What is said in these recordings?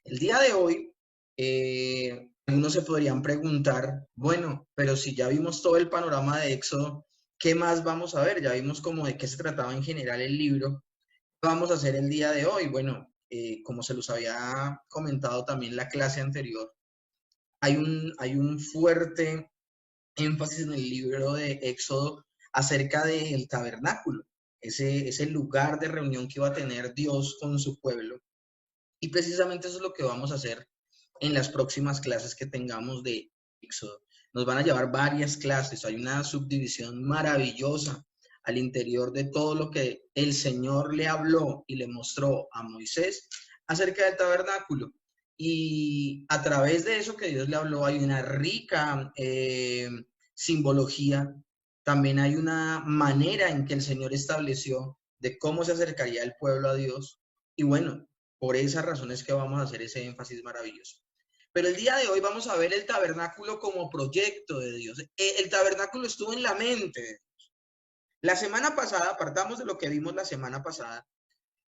El día de hoy, algunos se podrían preguntar, bueno, pero si ya vimos todo el panorama de Éxodo, ¿qué más vamos a ver? Ya vimos como de qué se trataba en general el libro. ¿Qué vamos a hacer el día de hoy? Bueno, como se los había comentado también en la clase anterior, hay un fuerte énfasis en el libro de Éxodo acerca del tabernáculo, ese lugar de reunión que iba a tener Dios con su pueblo. Y precisamente eso es lo que vamos a hacer en las próximas clases que tengamos de Éxodo. Nos van a llevar varias clases, hay una subdivisión maravillosa al interior de todo lo que el Señor le habló y le mostró a Moisés acerca del tabernáculo. Y a través de eso que Dios le habló hay una rica simbología, también hay una manera en que el Señor estableció de cómo se acercaría el pueblo a Dios. Y bueno, por esas razones que vamos a hacer ese énfasis maravilloso. Pero el día de hoy vamos a ver el tabernáculo como proyecto de Dios. El tabernáculo estuvo en la mente. La semana pasada, partamos de lo que vimos la semana pasada.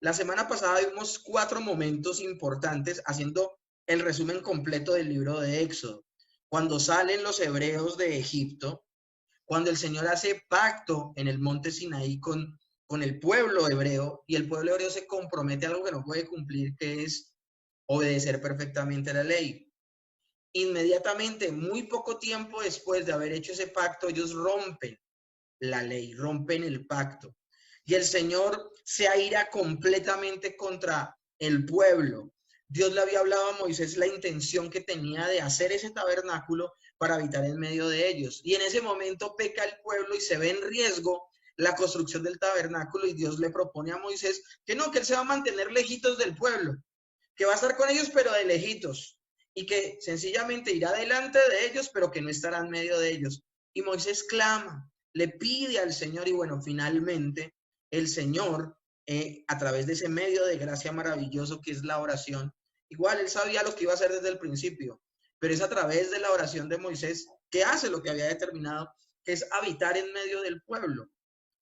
La semana pasada vimos 4 momentos importantes haciendo el resumen completo del libro de Éxodo. Cuando salen los hebreos de Egipto, cuando el Señor hace pacto en el monte Sinaí con el pueblo hebreo y el pueblo hebreo se compromete a algo que no puede cumplir, que es obedecer perfectamente la ley. Inmediatamente, muy poco tiempo después de haber hecho ese pacto, ellos rompen la ley, rompen el pacto. Y el Señor se aira completamente contra el pueblo. Dios le había hablado a Moisés la intención que tenía de hacer ese tabernáculo para habitar en medio de ellos. Y en ese momento peca el pueblo y se ve en riesgo la construcción del tabernáculo y Dios le propone a Moisés que no, que él se va a mantener lejitos del pueblo, que va a estar con ellos pero de lejitos y que sencillamente irá delante de ellos pero que no estará en medio de ellos. Y Moisés clama, le pide al Señor y bueno, finalmente el Señor, a través de ese medio de gracia maravilloso que es la oración, igual él sabía lo que iba a hacer desde el principio, pero es a través de la oración de Moisés que hace lo que había determinado, que es habitar en medio del pueblo.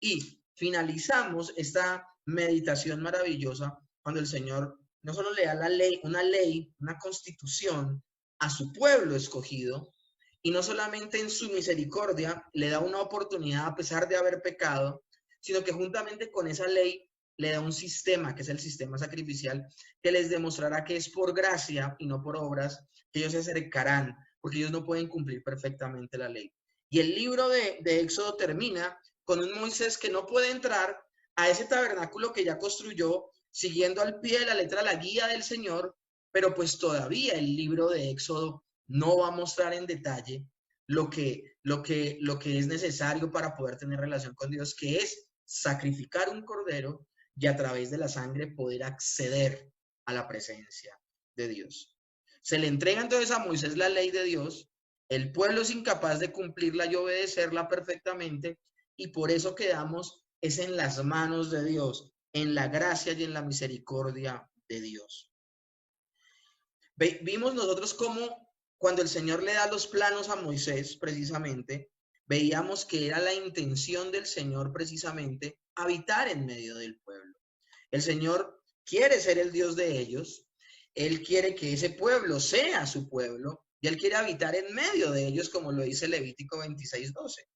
Y finalizamos esta meditación maravillosa cuando el Señor no solo le da la ley, una constitución a su pueblo escogido, y no solamente en su misericordia le da una oportunidad a pesar de haber pecado, sino que juntamente con esa ley le da un sistema, que es el sistema sacrificial, que les demostrará que es por gracia y no por obras, que ellos se acercarán, porque ellos no pueden cumplir perfectamente la ley. Y el libro de Éxodo termina con un Moisés que no puede entrar a ese tabernáculo que ya construyó, siguiendo al pie de la letra la guía del Señor, pero pues todavía el libro de Éxodo no va a mostrar en detalle lo que es necesario para poder tener relación con Dios, que es sacrificar un cordero y a través de la sangre poder acceder a la presencia de Dios. Se le entrega entonces a Moisés la ley de Dios, el pueblo es incapaz de cumplirla y obedecerla perfectamente, y por eso quedamos es en las manos de Dios, en la gracia y en la misericordia de Dios. Vimos nosotros cómo cuando el Señor le da los planos a Moisés, precisamente, veíamos que era la intención del Señor precisamente habitar en medio del pueblo. El Señor quiere ser el Dios de ellos, Él quiere que ese pueblo sea su pueblo y Él quiere habitar en medio de ellos, como lo dice Levítico 26:12.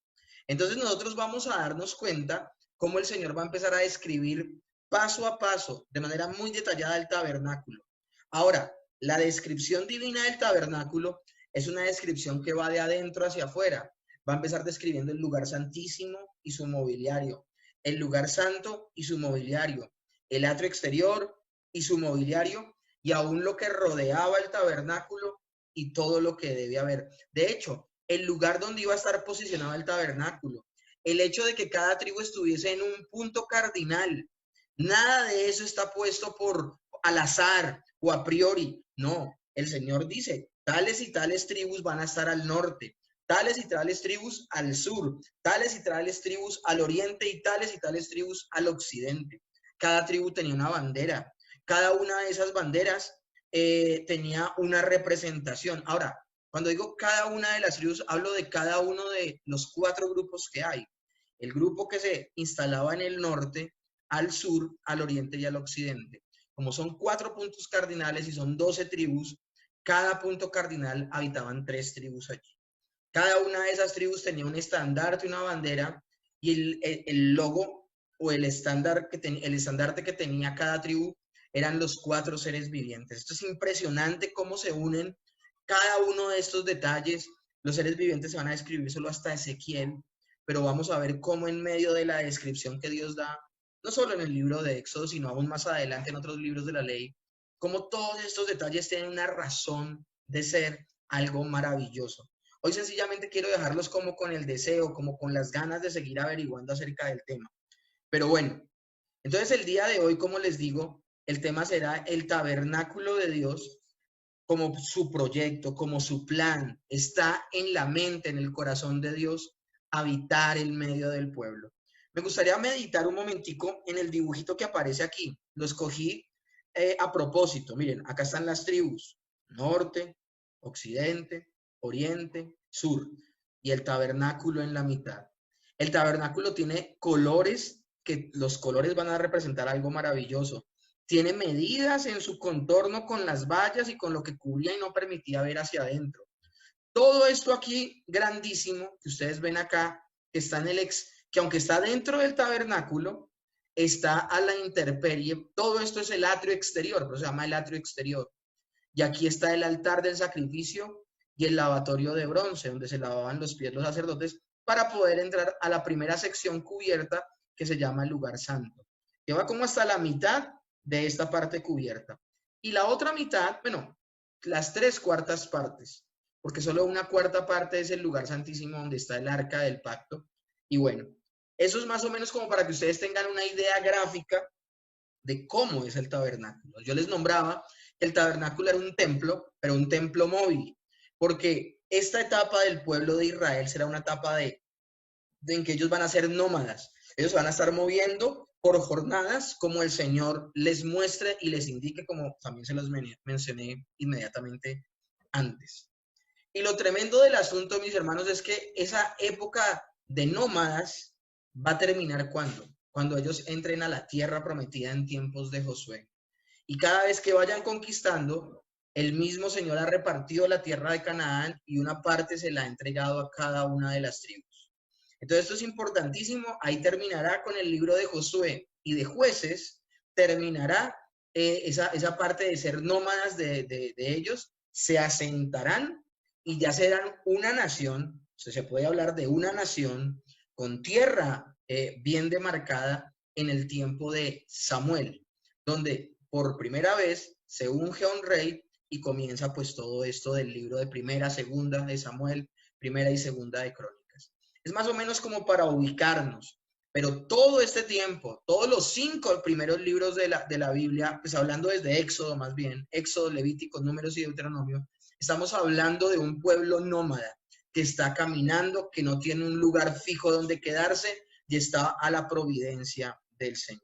Entonces nosotros vamos a darnos cuenta cómo el Señor va a empezar a describir paso a paso, de manera muy detallada, el tabernáculo. Ahora, la descripción divina del tabernáculo es una descripción que va de adentro hacia afuera. Va a empezar describiendo el lugar santísimo y su mobiliario, el lugar santo y su mobiliario, el atrio exterior y su mobiliario, y aún lo que rodeaba el tabernáculo y todo lo que debe haber. De hecho, el lugar donde iba a estar posicionado el tabernáculo, el hecho de que cada tribu estuviese en un punto cardinal, nada de eso está puesto por al azar o a priori, no, el Señor dice, tales y tales tribus van a estar al norte, tales y tales tribus al sur, tales y tales tribus al oriente y tales tribus al occidente. Cada tribu tenía una bandera, cada una de esas banderas tenía una representación. Ahora, cuando digo cada una de las tribus, hablo de cada uno de los 4 grupos que hay. El grupo que se instalaba en el norte, al sur, al oriente y al occidente. como son 4 puntos cardinales y son 12 tribus, cada punto cardinal habitaban 3 tribus allí. Cada una de esas tribus tenía un estandarte, una bandera, y el logo o el estandarte que tenía cada tribu eran los 4 seres vivientes. Esto es impresionante cómo se unen cada uno de estos detalles. Los seres vivientes se van a describir solo hasta Ezequiel, pero vamos a ver cómo en medio de la descripción que Dios da, no solo en el libro de Éxodo, sino aún más adelante en otros libros de la ley, cómo todos estos detalles tienen una razón de ser algo maravilloso. Hoy sencillamente quiero dejarlos como con el deseo, como con las ganas de seguir averiguando acerca del tema. Pero bueno, entonces el día de hoy, como les digo, el tema será el tabernáculo de Dios, como su proyecto, como su plan. Está en la mente, en el corazón de Dios, habitar en medio del pueblo. Me gustaría meditar un momentico en el dibujito que aparece aquí. Lo escogí a propósito. Miren, acá están las tribus: norte, occidente, oriente, sur, y el tabernáculo en la mitad. El tabernáculo tiene colores, que los colores van a representar algo maravilloso. Tiene medidas en su contorno con las vallas y con lo que cubría y no permitía ver hacia adentro. Todo esto aquí grandísimo que ustedes ven acá, que está en que aunque está dentro del tabernáculo, está a la intemperie. Todo esto es el atrio exterior, pero se llama el atrio exterior. Y aquí está el altar del sacrificio y el lavatorio de bronce, donde se lavaban los pies los sacerdotes para poder entrar a la primera sección cubierta que se llama el lugar santo, que va como hasta la mitad de esta parte cubierta. Y la otra mitad, bueno, las 3/4 partes, porque solo una cuarta parte es el lugar santísimo donde está el arca del pacto. Y bueno, eso es más o menos como para que ustedes tengan una idea gráfica de cómo es el tabernáculo. Yo les nombraba que el tabernáculo era un templo, pero un templo móvil, porque esta etapa del pueblo de Israel será una etapa en que ellos van a ser nómadas. Ellos van a estar moviendo por jornadas como el Señor les muestre y les indique, como también se los mencioné inmediatamente antes. Y lo tremendo del asunto, mis hermanos, es que esa época de nómadas va a terminar cuando ellos entren a la tierra prometida en tiempos de Josué. Y cada vez que vayan conquistando, el mismo Señor ha repartido la tierra de Canaán y una parte se la ha entregado a cada una de las tribus. Entonces esto es importantísimo. Ahí terminará con el libro de Josué y de Jueces, terminará esa parte de ser nómadas de ellos, se asentarán y ya serán una nación. O sea, se puede hablar de una nación con tierra bien demarcada en el tiempo de Samuel, donde por primera vez se unge a un rey y comienza pues todo esto del libro de primera, segunda de Samuel, primera y segunda de Crónicas. Es más o menos como para ubicarnos, pero todo este tiempo, todos los 5 primeros libros de la Biblia, pues hablando desde Éxodo más bien, Éxodo, Levítico, Números y Deuteronomio, estamos hablando de un pueblo nómada que está caminando, que no tiene un lugar fijo donde quedarse y está a la providencia del Señor.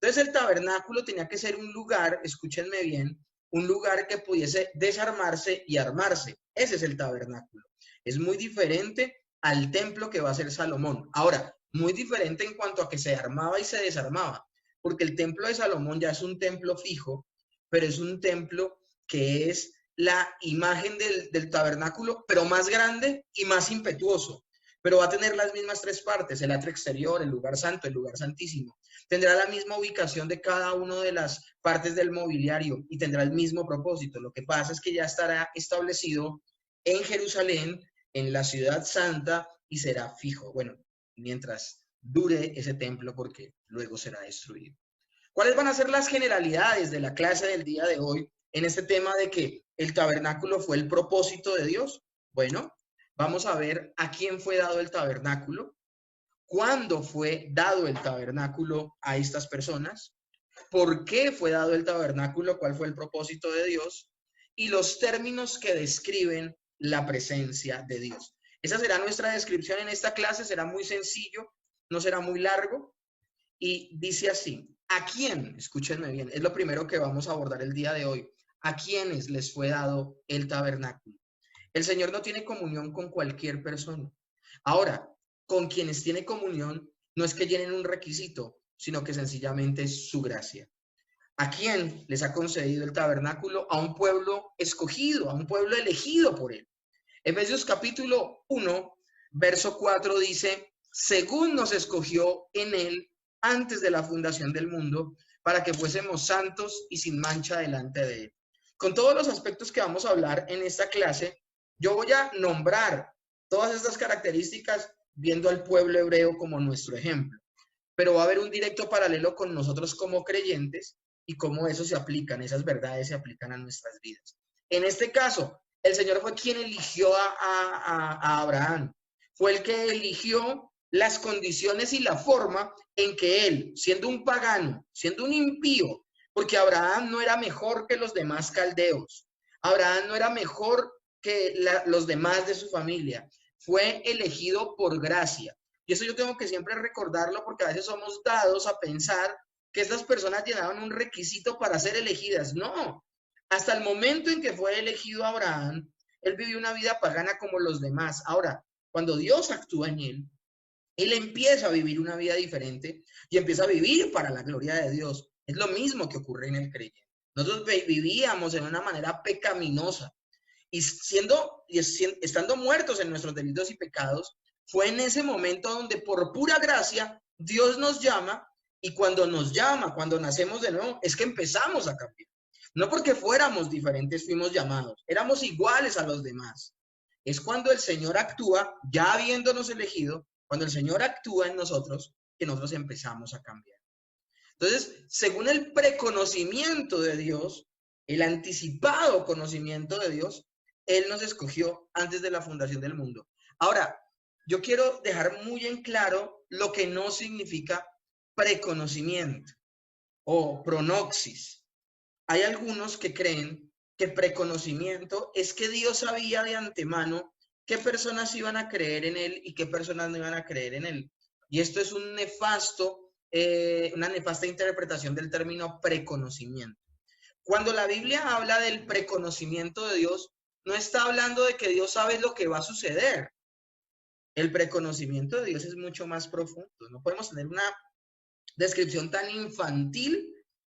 Entonces el tabernáculo tenía que ser un lugar, escúchenme bien, un lugar que pudiese desarmarse y armarse. Ese es el tabernáculo. Es muy diferente al templo que va a ser Salomón. Ahora, muy diferente en cuanto a que se armaba y se desarmaba, porque el templo de Salomón ya es un templo fijo, pero es un templo que es la imagen del tabernáculo, pero más grande y más impetuoso. Pero va a tener las mismas 3 partes, el atrio exterior, el lugar santo, el lugar santísimo. Tendrá la misma ubicación de cada una de las partes del mobiliario y tendrá el mismo propósito. Lo que pasa es que ya estará establecido en Jerusalén, en la ciudad santa, y será fijo. Bueno, mientras dure ese templo, porque luego será destruido. ¿Cuáles van a ser las generalidades de la clase del día de hoy en este tema de que el tabernáculo fue el propósito de Dios? Bueno, vamos a ver a quién fue dado el tabernáculo, cuándo fue dado el tabernáculo a estas personas, por qué fue dado el tabernáculo, cuál fue el propósito de Dios y los términos que describen la presencia de Dios. Esa será nuestra descripción en esta clase, será muy sencillo, no será muy largo y dice así: ¿a quién? Escúchenme bien, es lo primero que vamos a abordar el día de hoy. ¿A quiénes les fue dado el tabernáculo? El Señor no tiene comunión con cualquier persona. Ahora, con quienes tiene comunión no es que llenen un requisito, sino que sencillamente es su gracia. ¿A quién les ha concedido el tabernáculo? A un pueblo escogido, a un pueblo elegido por él. Efesios capítulo 1, verso 4 dice, según nos escogió en él antes de la fundación del mundo, para que fuésemos santos y sin mancha delante de él. Con todos los aspectos que vamos a hablar en esta clase, yo voy a nombrar todas estas características viendo al pueblo hebreo como nuestro ejemplo, pero va a haber un directo paralelo con nosotros como creyentes y cómo eso se aplican, esas verdades se aplican a nuestras vidas. En este caso, el Señor fue quien eligió a Abraham, fue el que eligió las condiciones y la forma en que él, siendo un pagano, siendo un impío, porque Abraham no era mejor que los demás caldeos, Abraham no era mejor que los demás de su familia, fue elegido por gracia. Y eso yo tengo que siempre recordarlo porque a veces somos dados a pensar que estas personas llenaban un requisito para ser elegidas. No, hasta el momento en que fue elegido Abraham, él vivió una vida pagana como los demás. Ahora, cuando Dios actúa en él empieza a vivir una vida diferente y empieza a vivir para la gloria de Dios. Es lo mismo que ocurre en el creyente. Nosotros vivíamos en una manera pecaminosa y estando muertos en nuestros delitos y pecados, fue en ese momento donde por pura gracia Dios nos llama, y cuando nos llama, cuando nacemos de nuevo, es que empezamos a cambiar. No porque fuéramos diferentes fuimos llamados, éramos iguales a los demás. Es cuando el Señor actúa, ya habiéndonos elegido, cuando el Señor actúa en nosotros, que nosotros empezamos a cambiar. Entonces, según el preconocimiento de Dios, el anticipado conocimiento de Dios, Él nos escogió antes de la fundación del mundo. Ahora, yo quiero dejar muy en claro lo que no significa preconocimiento o pronoxis. Hay algunos que creen que preconocimiento es que Dios sabía de antemano qué personas iban a creer en Él y qué personas no iban a creer en Él. Y esto es una nefasta interpretación del término preconocimiento. Cuando la Biblia habla del preconocimiento de Dios, no está hablando de que Dios sabe lo que va a suceder. El preconocimiento de Dios es mucho más profundo. No podemos tener una descripción tan infantil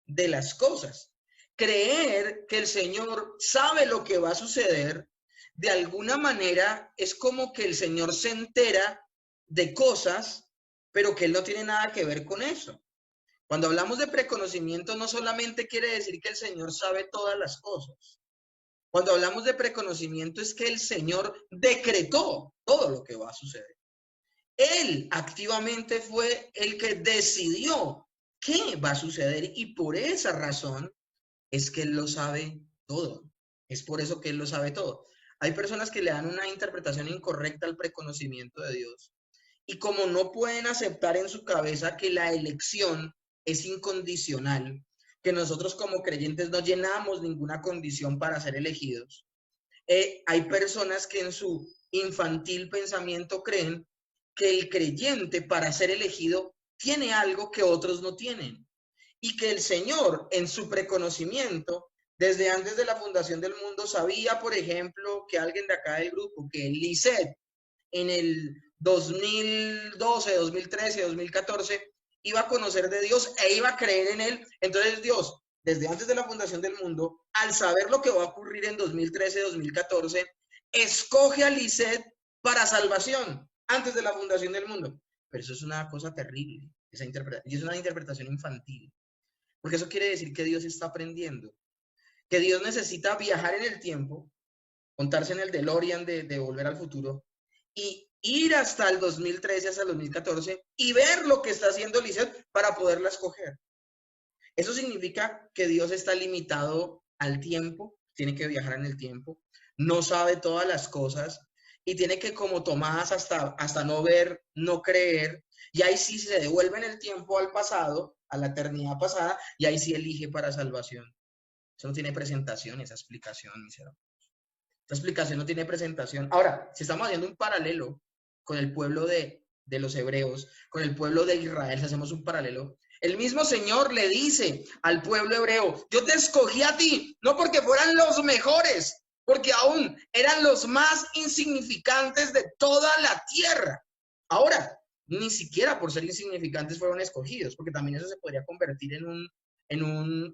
de las cosas. Creer que el Señor sabe lo que va a suceder, de alguna manera es como que el Señor se entera de cosas, pero que Él no tiene nada que ver con eso. Cuando hablamos de preconocimiento, no solamente quiere decir que el Señor sabe todas las cosas. Cuando hablamos de preconocimiento es que el Señor decretó todo lo que va a suceder. Él activamente fue el que decidió qué va a suceder y por esa razón es que Él lo sabe todo. Es por eso que Él lo sabe todo. Hay personas que le dan una interpretación incorrecta al preconocimiento de Dios y como no pueden aceptar en su cabeza que la elección es incondicional, que nosotros como creyentes no llenamos ninguna condición para ser elegidos, hay personas que en su infantil pensamiento creen que el creyente para ser elegido tiene algo que otros no tienen y que el Señor en su preconocimiento desde antes de la fundación del mundo sabía, por ejemplo, que alguien de acá del grupo, que Lisette en el 2012, 2013, 2014 iba a conocer de Dios e iba a creer en Él. Entonces Dios, desde antes de la fundación del mundo, al saber lo que va a ocurrir en 2013, 2014, escoge a Lisette para salvación antes de la fundación del mundo. Pero eso es una cosa terrible, y es una interpretación infantil, porque eso quiere decir que Dios está aprendiendo, que Dios necesita viajar en el tiempo, montarse en el DeLorean de Volver al Futuro y ir hasta el 2013, hasta el 2014 y ver lo que está haciendo Lisette para poderla escoger. Eso significa que Dios está limitado al tiempo, tiene que viajar en el tiempo, no sabe todas las cosas y tiene que, como Tomás, hasta no ver, no creer, y ahí sí se devuelve en el tiempo al pasado, a la eternidad pasada, y ahí sí elige para salvación. Eso no tiene presentación, esa explicación, mis hermanos. Esa explicación no tiene presentación. Ahora, si estamos haciendo un paralelo con el pueblo de los hebreos, con el pueblo de Israel, si hacemos un paralelo, el mismo Señor le dice al pueblo hebreo, yo te escogí a ti, no porque fueran los mejores, porque aún eran los más insignificantes de toda la tierra. Ahora, ni siquiera por ser insignificantes fueron escogidos, porque también eso se podría convertir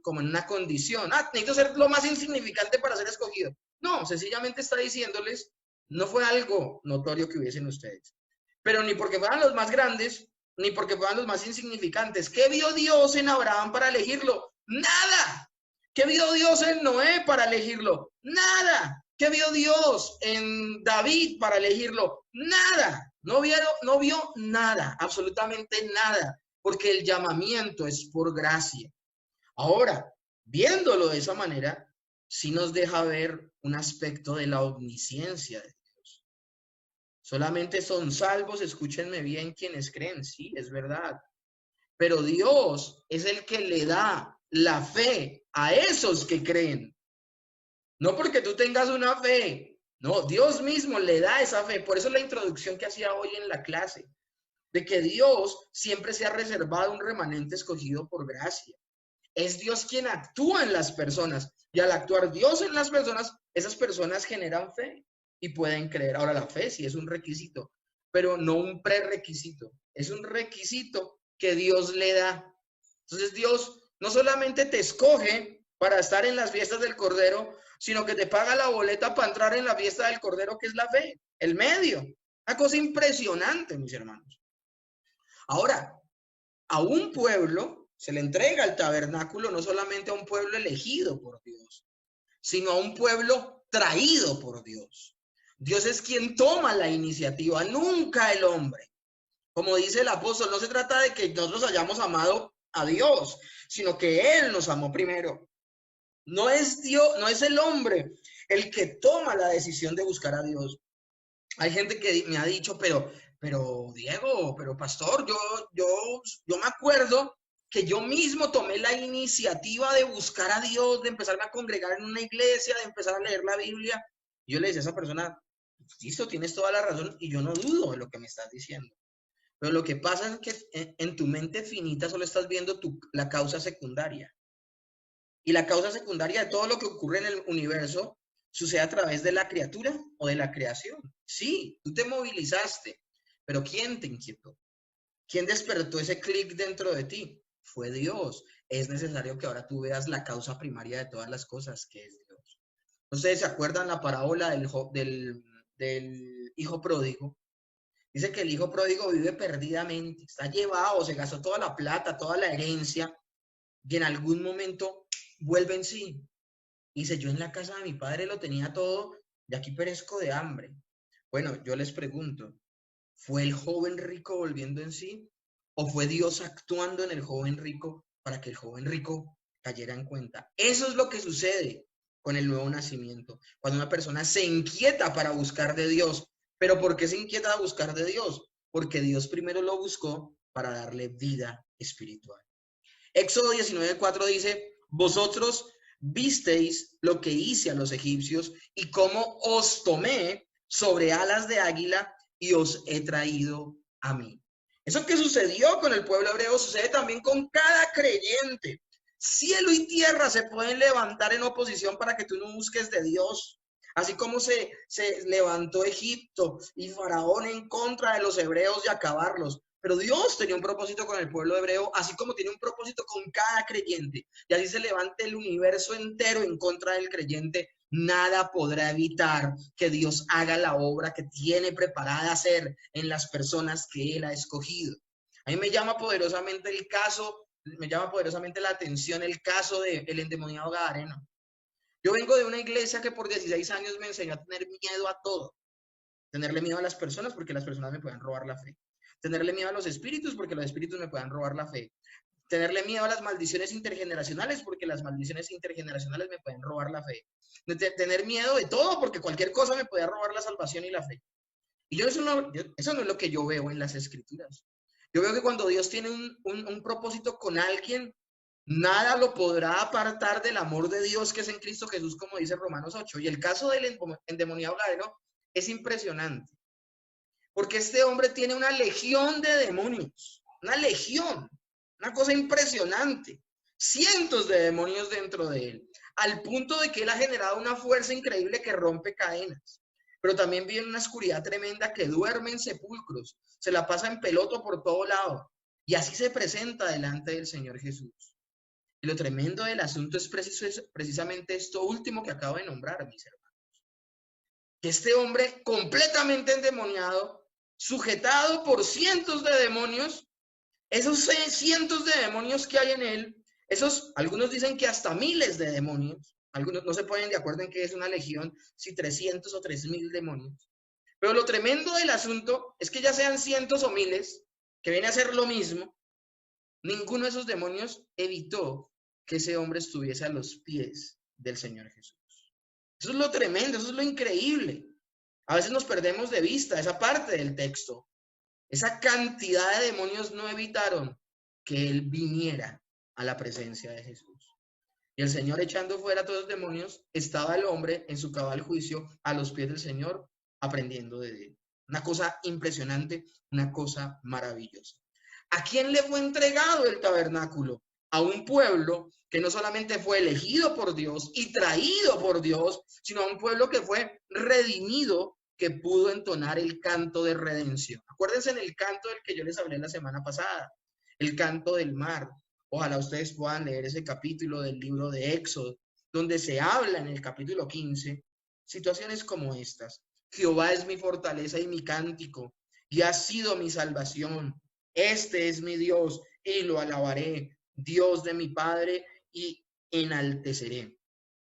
como en una condición. Necesito ser lo más insignificante para ser escogido. No, sencillamente está diciéndoles, no fue algo notorio que hubiesen ustedes. Pero ni porque fueran los más grandes, ni porque fueran los más insignificantes. ¿Qué vio Dios en Abraham para elegirlo? Nada. ¿Qué vio Dios en Noé para elegirlo? Nada. ¿Qué vio Dios en David para elegirlo? Nada. No vio nada, absolutamente nada, porque el llamamiento es por gracia. Ahora, viéndolo de esa manera, sí nos deja ver un aspecto de la omnisciencia de Dios. Solamente son salvos, escúchenme bien, quienes creen, sí, es verdad. Pero Dios es el que le da la fe a esos que creen. No porque tú tengas una fe, no, Dios mismo le da esa fe. Por eso la introducción que hacía hoy en la clase, de que Dios siempre se ha reservado un remanente escogido por gracia. Es Dios quien actúa en las personas, y al actuar Dios en las personas, esas personas generan fe y pueden creer. Ahora, la fe sí es un requisito, pero no un prerequisito, es un requisito que Dios le da. Entonces Dios no solamente te escoge para estar en las fiestas del Cordero, sino que te paga la boleta para entrar en la fiesta del Cordero, que es la fe, el medio. Una cosa impresionante, mis hermanos. Ahora, a un pueblo se le entrega el tabernáculo no solamente a un pueblo elegido por Dios, sino a un pueblo traído por Dios. Dios es quien toma la iniciativa, nunca el hombre. Como dice el apóstol, no se trata de que nosotros hayamos amado a Dios, sino que Él nos amó primero. No es Dios, no es el hombre el que toma la decisión de buscar a Dios. Hay gente que me ha dicho, pero Diego, pero pastor, yo me acuerdo que yo mismo tomé la iniciativa de buscar a Dios, de empezarme a congregar en una iglesia, de empezar a leer la Biblia. Y yo le decía a esa persona, listo, tienes toda la razón y yo no dudo de lo que me estás diciendo. Pero lo que pasa es que en tu mente finita solo estás viendo la causa secundaria. Y la causa secundaria de todo lo que ocurre en el universo sucede a través de la criatura o de la creación. Sí, tú te movilizaste, pero ¿quién te inquietó? ¿Quién despertó ese clic dentro de ti? Fue Dios. Es necesario que ahora tú veas la causa primaria de todas las cosas, que es Dios. ¿Ustedes se acuerdan la parábola del hijo pródigo? Dice que el hijo pródigo vive perdidamente, está llevado, se gastó toda la plata, toda la herencia, y en algún momento vuelve en sí. Y dice, yo en la casa de mi padre lo tenía todo, y aquí perezco de hambre. Bueno, yo les pregunto, ¿fue el joven rico volviendo en sí? ¿O fue Dios actuando en el joven rico para que el joven rico cayera en cuenta? Eso es lo que sucede con el nuevo nacimiento. Cuando una persona se inquieta para buscar de Dios. ¿Pero por qué se inquieta a buscar de Dios? Porque Dios primero lo buscó para darle vida espiritual. Éxodo 19:4 dice, vosotros visteis lo que hice a los egipcios y cómo os tomé sobre alas de águila y os he traído a mí. Eso que sucedió con el pueblo hebreo sucede también con cada creyente. Cielo y tierra se pueden levantar en oposición para que tú no busques de Dios. Así como se levantó Egipto y Faraón en contra de los hebreos y acabarlos. Pero Dios tenía un propósito con el pueblo hebreo, así como tiene un propósito con cada creyente. Y así se levante el universo entero en contra del creyente. Nada podrá evitar que Dios haga la obra que tiene preparada hacer en las personas que Él ha escogido. A mí me llama poderosamente la atención el caso del endemoniado Gadareno. Yo vengo de una iglesia que por 16 años me enseñó a tener miedo a todo. Tenerle miedo a las personas porque las personas me pueden robar la fe. Tenerle miedo a los espíritus porque los espíritus me puedan robar la fe. Tenerle miedo a las maldiciones intergeneracionales porque las maldiciones intergeneracionales me pueden robar la fe. Tener miedo de todo porque cualquier cosa me puede robar la salvación y la fe. Y eso no es lo que yo veo en las escrituras. Yo veo que cuando Dios tiene un propósito con alguien, nada lo podrá apartar del amor de Dios que es en Cristo Jesús, como dice Romanos 8. Y el caso del endemoniado Gadareno es impresionante. Porque este hombre tiene una legión de demonios. Una legión. Una cosa impresionante. Cientos de demonios dentro de él. Al punto de que él ha generado una fuerza increíble que rompe cadenas. Pero también vive en una oscuridad tremenda que duerme en sepulcros. Se la pasa en peloto por todo lado. Y así se presenta delante del Señor Jesús. Y lo tremendo del asunto es precisamente esto último que acabo de nombrar, mis hermanos. Que este hombre completamente endemoniado, sujetado por cientos de demonios, esos cientos de demonios que hay en él, algunos dicen que hasta miles de demonios, algunos no se ponen de acuerdo en que es una legión, si 300 o 3000 demonios. Pero lo tremendo del asunto es que ya sean cientos o miles, que viene a ser lo mismo, ninguno de esos demonios evitó que ese hombre estuviese a los pies del Señor Jesús. Eso es lo tremendo, eso es lo increíble. A veces nos perdemos de vista esa parte del texto. Esa cantidad de demonios no evitaron que él viniera a la presencia de Jesús. Y el Señor, echando fuera a todos los demonios, estaba el hombre en su cabal juicio a los pies del Señor, aprendiendo de él. Una cosa impresionante, una cosa maravillosa. ¿A quién le fue entregado el tabernáculo? A un pueblo que no solamente fue elegido por Dios y traído por Dios, sino a un pueblo que fue redimido, que pudo entonar el canto de redención. Acuérdense en el canto del que yo les hablé la semana pasada, el canto del mar. Ojalá ustedes puedan leer ese capítulo del libro de Éxodo, donde se habla en el capítulo 15 situaciones como estas. Jehová es mi fortaleza y mi cántico, y ha sido mi salvación. Este es mi Dios, y lo alabaré, Dios de mi Padre, y enalteceré.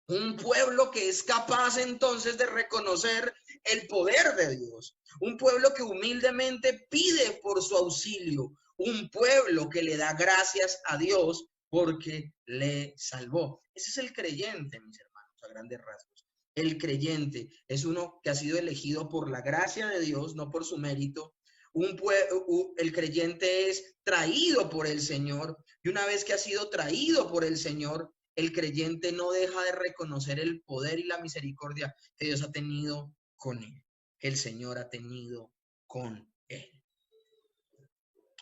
Un pueblo que es capaz entonces de reconocer el poder de Dios. Un pueblo que humildemente pide por su auxilio. Un pueblo que le da gracias a Dios porque le salvó. Ese es el creyente, mis hermanos, a grandes rasgos. El creyente es uno que ha sido elegido por la gracia de Dios, no por su mérito. El creyente es traído por el Señor, y una vez que ha sido traído por el Señor, el creyente no deja de reconocer el poder y la misericordia que Dios ha tenido con él, que el Señor ha tenido con él.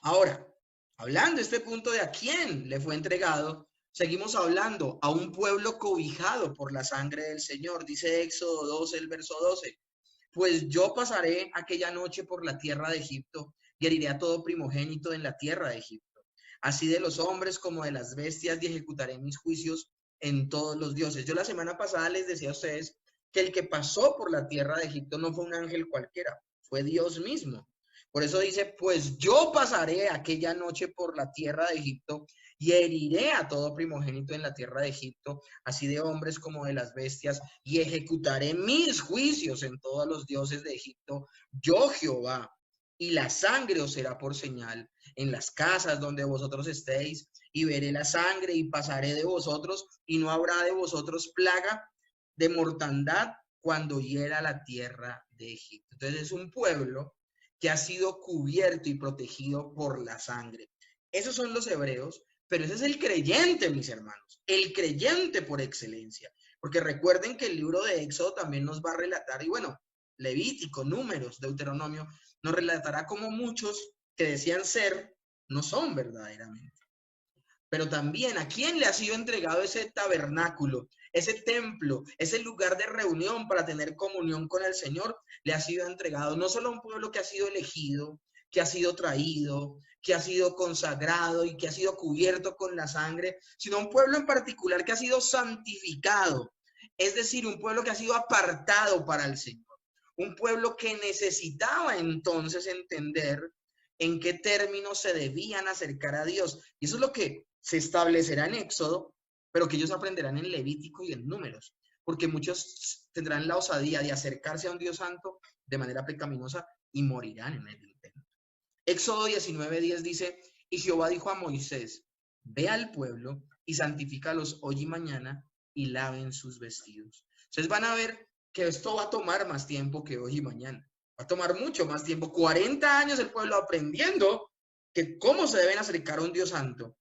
Ahora, hablando de este punto de a quién le fue entregado, seguimos hablando a un pueblo cobijado por la sangre del Señor. Dice Éxodo 12, el verso 12. Pues yo pasaré aquella noche por la tierra de Egipto y heriré a todo primogénito en la tierra de Egipto, así de los hombres como de las bestias, y ejecutaré mis juicios en todos los dioses. Yo la semana pasada les decía a ustedes que el que pasó por la tierra de Egipto no fue un ángel cualquiera, fue Dios mismo. Por eso dice, pues yo pasaré aquella noche por la tierra de Egipto y heriré a todo primogénito en la tierra de Egipto, así de hombres como de las bestias, y ejecutaré mis juicios en todos los dioses de Egipto, yo Jehová, y la sangre os será por señal en las casas donde vosotros estéis, y veré la sangre y pasaré de vosotros, y no habrá de vosotros plaga de mortandad cuando hiera la tierra de Egipto. Entonces es un pueblo que ha sido cubierto y protegido por la sangre. Esos son los hebreos, pero ese es el creyente, mis hermanos, el creyente por excelencia. Porque recuerden que el libro de Éxodo también nos va a relatar, y bueno, Levítico, Números, Deuteronomio, nos relatará cómo muchos que decían ser no son verdaderamente. Pero también a quién le ha sido entregado ese tabernáculo, ese templo, ese lugar de reunión para tener comunión con el Señor, le ha sido entregado no solo a un pueblo que ha sido elegido, que ha sido traído, que ha sido consagrado y que ha sido cubierto con la sangre, sino a un pueblo en particular que ha sido santificado, es decir, un pueblo que ha sido apartado para el Señor, un pueblo que necesitaba entonces entender en qué términos se debían acercar a Dios. Y eso es lo que se establecerá en Éxodo, pero que ellos aprenderán en Levítico y en Números, porque muchos tendrán la osadía de acercarse a un Dios santo de manera pecaminosa y morirán en el intento. Éxodo 19:10 dice, y Jehová dijo a Moisés, ve al pueblo y santifícalos hoy y mañana y laven sus vestidos. Ustedes van a ver que esto va a tomar más tiempo que hoy y mañana. Va a tomar mucho más tiempo. 40 años el pueblo aprendiendo que cómo se deben acercar a un Dios santo.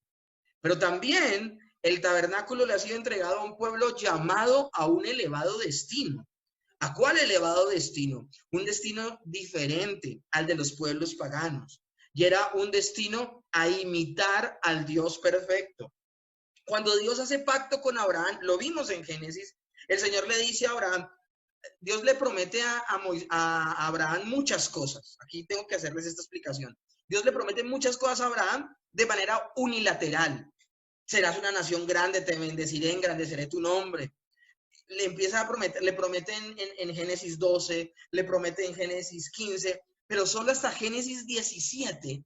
Pero también el tabernáculo le ha sido entregado a un pueblo llamado a un elevado destino. ¿A cuál elevado destino? Un destino diferente al de los pueblos paganos. Y era un destino a imitar al Dios perfecto. Cuando Dios hace pacto con Abraham, lo vimos en Génesis, el Señor le dice a Abraham, Dios le promete a Abraham muchas cosas. Aquí tengo que hacerles esta explicación. Dios le promete muchas cosas a Abraham de manera unilateral. serás una nación grande, te bendeciré, engrandeceré tu nombre. Le empieza a prometer, le promete en Génesis 12, le promete en Génesis 15, pero solo hasta Génesis 17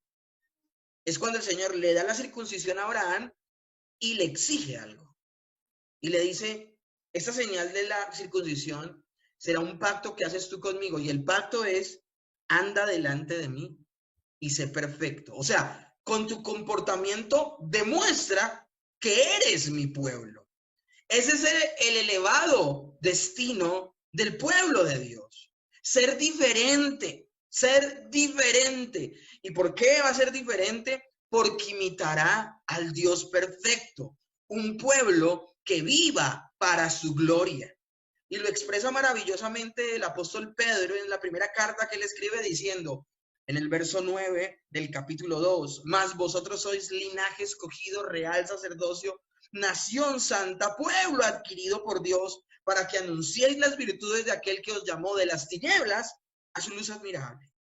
es cuando el Señor le da la circuncisión a Abraham y le exige algo. Y le dice, esta señal de la circuncisión será un pacto que haces tú conmigo. Y el pacto es, anda delante de mí y sé perfecto. O sea, con tu comportamiento demuestra que eres mi pueblo. Ese es el elevado destino del pueblo de Dios. Ser diferente, ser diferente. ¿Y por qué va a ser diferente? Porque imitará al Dios perfecto, un pueblo que viva para su gloria. Y lo expresa maravillosamente el apóstol Pedro en la primera carta que le escribe diciendo, en el verso 9 del capítulo 2, mas vosotros sois linaje escogido, real sacerdocio, nación santa, pueblo adquirido por Dios, para que anunciéis las virtudes de aquel que os llamó de las tinieblas a su luz admirable.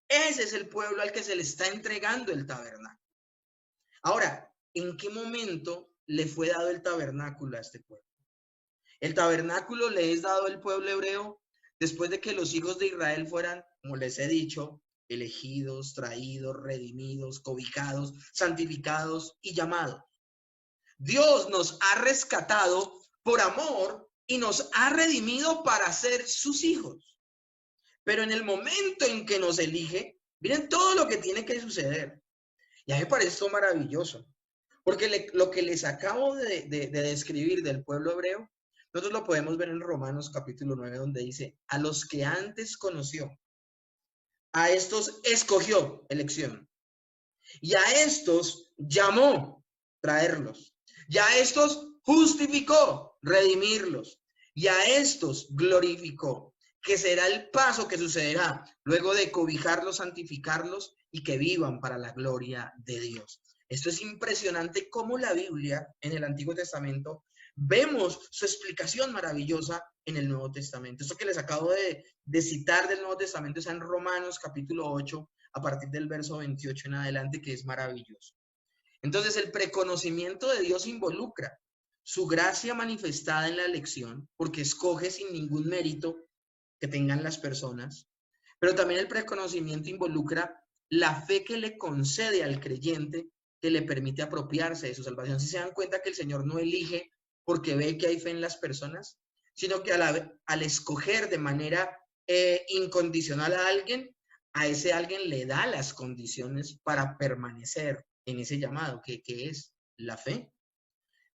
Ese es el pueblo al que se le está entregando el tabernáculo. Ahora, ¿en qué momento le fue dado el tabernáculo a este pueblo? El tabernáculo le es dado al pueblo hebreo después de que los hijos de Israel fueran, como les he dicho, elegidos, traídos, redimidos, cobijados, santificados y llamados. Dios nos ha rescatado por amor y nos ha redimido para ser sus hijos. Pero en el momento en que nos elige, miren todo lo que tiene que suceder. Y a mí me parece esto maravilloso, porque lo que les acabo de describir del pueblo hebreo, nosotros lo podemos ver en Romanos capítulo 9, donde dice, a los que antes conoció, a estos escogió, elección, y a estos llamó, traerlos, y a estos justificó, redimirlos, y a estos glorificó, que será el paso que sucederá luego de cobijarlos, santificarlos y que vivan para la gloria de Dios. Esto es impresionante cómo la Biblia en el Antiguo Testamento vemos su explicación maravillosa en el Nuevo Testamento. Esto que les acabo de citar del Nuevo Testamento está en Romanos capítulo 8, a partir del verso 28 en adelante, que es maravilloso. Entonces, el preconocimiento de Dios involucra su gracia manifestada en la elección, porque escoge sin ningún mérito que tengan las personas, pero también el preconocimiento involucra la fe que le concede al creyente, que le permite apropiarse de su salvación. Si se dan cuenta que el Señor no elige porque ve que hay fe en las personas, sino que al escoger de manera incondicional a alguien, a ese alguien le da las condiciones para permanecer en ese llamado, que es la fe.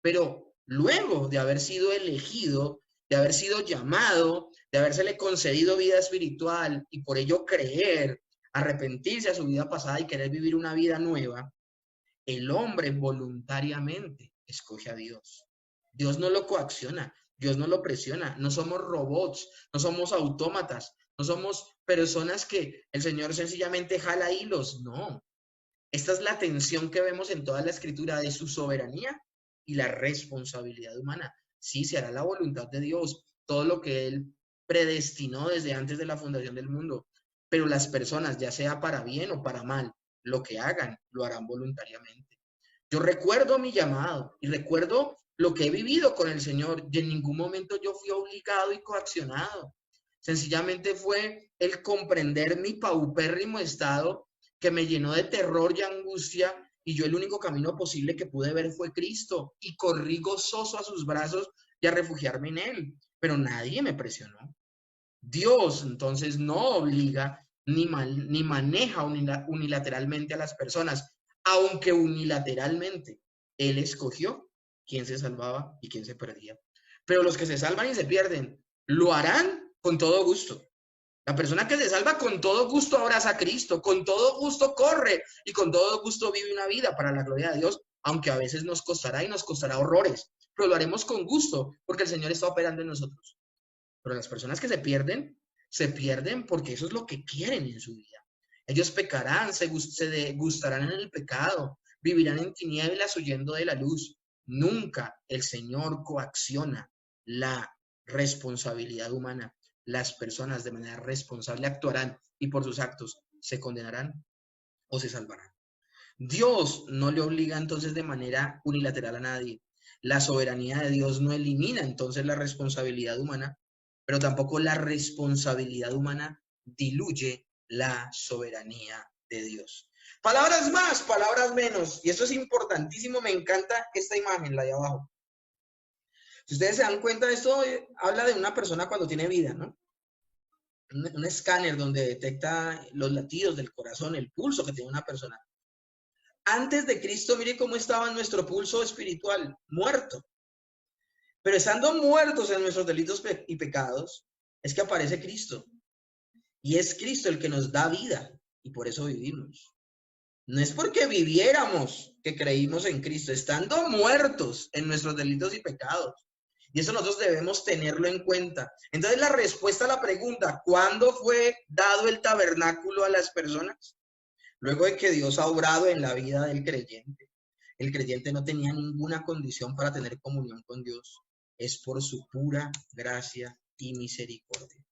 Pero luego de haber sido elegido, de haber sido llamado, de habérsele concedido vida espiritual y por ello creer, arrepentirse a su vida pasada y querer vivir una vida nueva, el hombre voluntariamente escoge a Dios. Dios no lo coacciona, Dios no lo presiona, no somos robots, no somos autómatas, no somos personas que el Señor sencillamente jala hilos, no. Esta es la tensión que vemos en toda la escritura de su soberanía y la responsabilidad humana. Sí, se hará la voluntad de Dios, todo lo que Él predestinó desde antes de la fundación del mundo, pero las personas, ya sea para bien o para mal, lo que hagan, lo harán voluntariamente. Yo recuerdo mi llamado y recuerdo lo que he vivido con el Señor y en ningún momento yo fui obligado y coaccionado. Sencillamente fue el comprender mi paupérrimo estado que me llenó de terror y angustia, y yo el único camino posible que pude ver fue Cristo, y corrí gozoso a sus brazos y a refugiarme en Él, pero nadie me presionó. Dios entonces no obliga ni maneja unilateralmente a las personas, aunque unilateralmente Él escogió quién se salvaba y quién se perdía. Pero los que se salvan y se pierden, lo harán con todo gusto. La persona que se salva con todo gusto abraza a Cristo, con todo gusto corre y con todo gusto vive una vida para la gloria de Dios, aunque a veces nos costará y nos costará horrores, pero lo haremos con gusto porque el Señor está operando en nosotros. Pero las personas que se pierden porque eso es lo que quieren en su vida. Ellos pecarán, se gustarán en el pecado, vivirán en tinieblas huyendo de la luz. Nunca el Señor coacciona la responsabilidad humana. Las personas de manera responsable actuarán y por sus actos se condenarán o se salvarán. Dios no le obliga entonces de manera unilateral a nadie. La soberanía de Dios no elimina entonces la responsabilidad humana, pero tampoco la responsabilidad humana diluye la soberanía de Dios. Palabras más, palabras menos. Y esto es importantísimo. Me encanta esta imagen, la de abajo. Si ustedes se dan cuenta, esto habla de una persona cuando tiene vida, ¿no? Un escáner donde detecta los latidos del corazón, el pulso que tiene una persona. Antes de Cristo, mire cómo estaba nuestro pulso espiritual, muerto. Pero estando muertos en nuestros delitos y pecados, es que aparece Cristo. Y es Cristo el que nos da vida. Y por eso vivimos. No es porque viviéramos que creímos en Cristo, estando muertos en nuestros delitos y pecados. Y eso nosotros debemos tenerlo en cuenta. Entonces la respuesta a la pregunta, ¿cuándo fue dado el tabernáculo a las personas? Luego de que Dios ha obrado en la vida del creyente. El creyente no tenía ninguna condición para tener comunión con Dios. Es por su pura gracia y misericordia.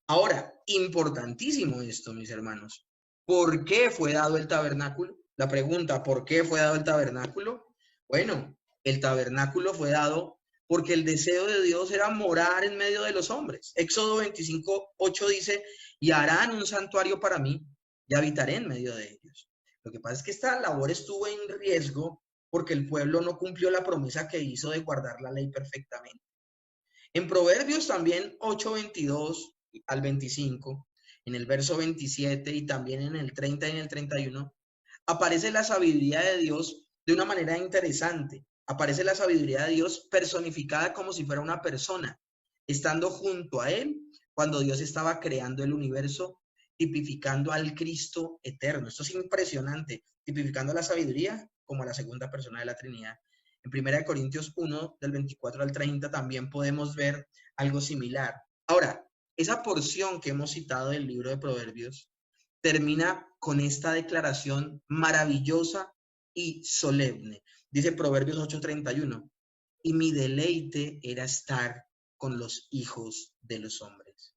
Ahora, importantísimo esto, mis hermanos. ¿Por qué fue dado el tabernáculo? La pregunta, ¿por qué fue dado el tabernáculo? Bueno, el tabernáculo fue dado porque el deseo de Dios era morar en medio de los hombres. Éxodo 25:8 dice, y harán un santuario para mí y habitaré en medio de ellos. Lo que pasa es que esta labor estuvo en riesgo porque el pueblo no cumplió la promesa que hizo de guardar la ley perfectamente. En Proverbios también 8:22 al 25, en el verso 27 y también en el 30 y en el 31, aparece la sabiduría de Dios de una manera interesante. Aparece la sabiduría de Dios personificada como si fuera una persona, estando junto a él cuando Dios estaba creando el universo, tipificando al Cristo eterno. Esto es impresionante, tipificando la sabiduría como la segunda persona de la Trinidad. En 1 Corintios 1, del 24 al 30, también podemos ver algo similar. Ahora, esa porción que hemos citado del libro de Proverbios termina con esta declaración maravillosa y solemne. Dice Proverbios 8:31, y mi deleite era estar con los hijos de los hombres.